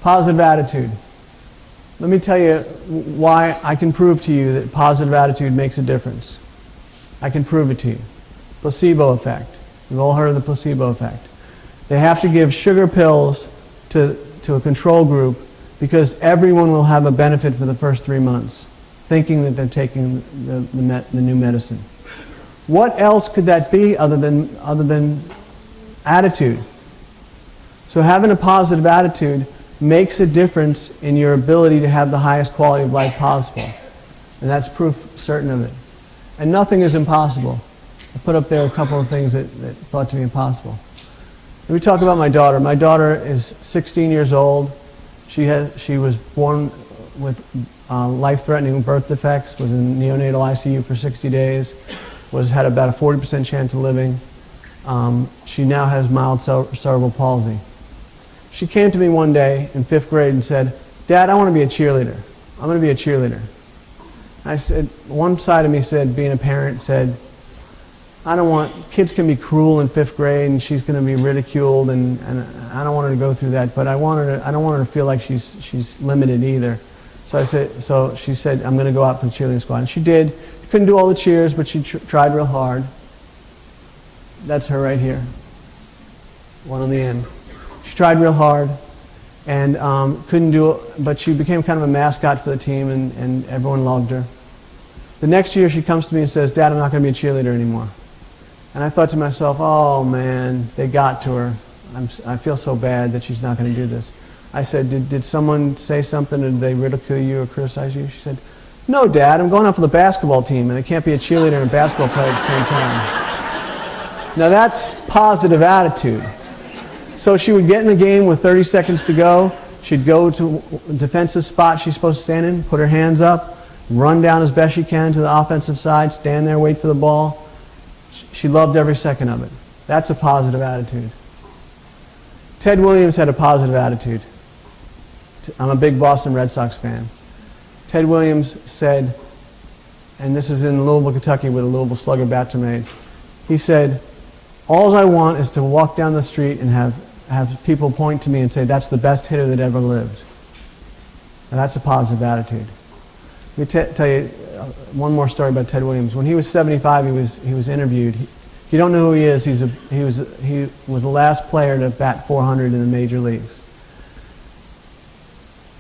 Positive attitude. Let me tell you why I can prove to you that positive attitude makes a difference. I can prove it to you. Placebo effect. You've all heard of the placebo effect. They have to give sugar pills to a control group because everyone will have a benefit for the first 3 months, thinking that they're taking the new medicine. What else could that be other than attitude? So having a positive attitude makes a difference in your ability to have the highest quality of life possible. And that's proof certain of it. And nothing is impossible. I put up there a couple of things that thought to be impossible. Let me talk about my daughter. My daughter is 16 years old. She was born with life-threatening birth defects, was in neonatal ICU for 60 days, had about a 40% chance of living. She now has mild cerebral palsy. She came to me one day in 5th grade and said, "Dad, I want to be a cheerleader. I'm going to be a cheerleader." I said, one side of me said, being a parent, said, kids can be cruel in 5th grade and she's going to be ridiculed and I don't want her to go through that, but I don't want her to feel like she's limited either. So she said, "I'm going to go out for the cheerleading squad." And she did. She couldn't do all the cheers, but she tried real hard. That's her right here. One on the end. She tried real hard and couldn't do it, but she became kind of a mascot for the team and everyone loved her. The next year she comes to me and says, "Dad, I'm not going to be a cheerleader anymore." And I thought to myself, oh man, they got to her. I feel so bad that she's not going to do this. I said, did someone say something, or did they ridicule you or criticize you? She said, "No, Dad, I'm going out for the basketball team and I can't be a cheerleader and a basketball player at the same time." Now that's positive attitude. So she would get in the game with 30 seconds to go. She'd go to a defensive spot she's supposed to stand in, put her hands up, run down as best she can to the offensive side, stand there, wait for the ball. She loved every second of it. That's a positive attitude. Ted Williams had a positive attitude. I'm a big Boston Red Sox fan. Ted Williams said, and this is in Louisville, Kentucky, where the Louisville Slugger bats are made. He said, "All I want is to walk down the street and have people point to me and say, 'That's the best hitter that ever lived.'" And that's a positive attitude. Let me tell you one more story about Ted Williams. When he was 75, he was interviewed. If you don't know who he is, he was the last player to bat 400 in the major leagues.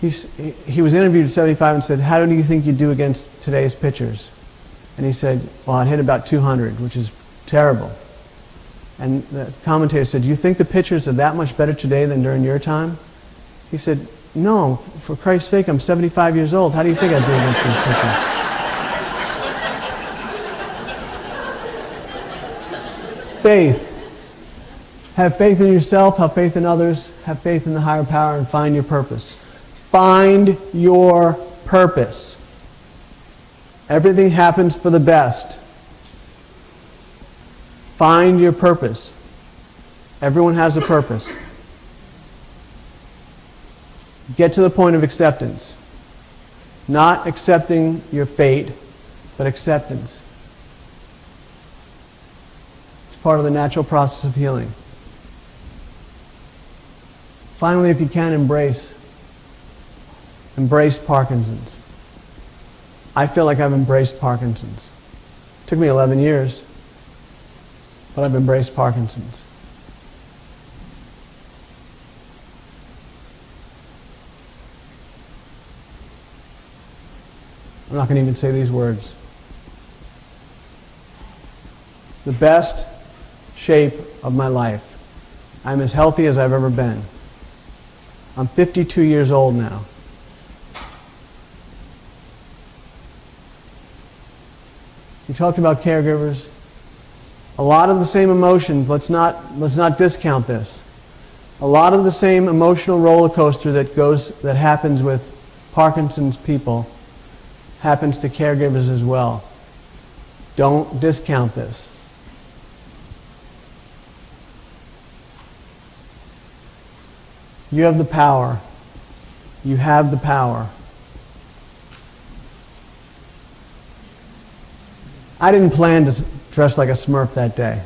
He was interviewed at 75 and said, "How do you think you do against today's pitchers?" And he said, "Well, I'd hit about 200, which is terrible." And the commentator said, "Do you think the pitchers are that much better today than during your time?" He said, "No, for Christ's sake, I'm 75 years old. How do you think I'd do against these pitchers?" Faith. Have faith in yourself, have faith in others, have faith in the higher power, and find your purpose. Find your purpose. Everything happens for the best. Find your purpose. Everyone has a purpose. Get to the point of acceptance. Not accepting your fate, but acceptance. It's part of the natural process of healing. Finally, if you can, embrace Parkinson's. I feel like I've embraced Parkinson's. It took me 11 years, but I've embraced Parkinson's. I'm not going to even say these words. The best shape of my life. I'm as healthy as I've ever been. I'm 52 years old now. We talked about caregivers. A lot of the same emotions. Let's not discount this. A lot of the same emotional roller coaster that happens with Parkinson's people happens to caregivers as well. Don't discount this. You have the power. You have the power. I didn't plan to dress like a Smurf that day.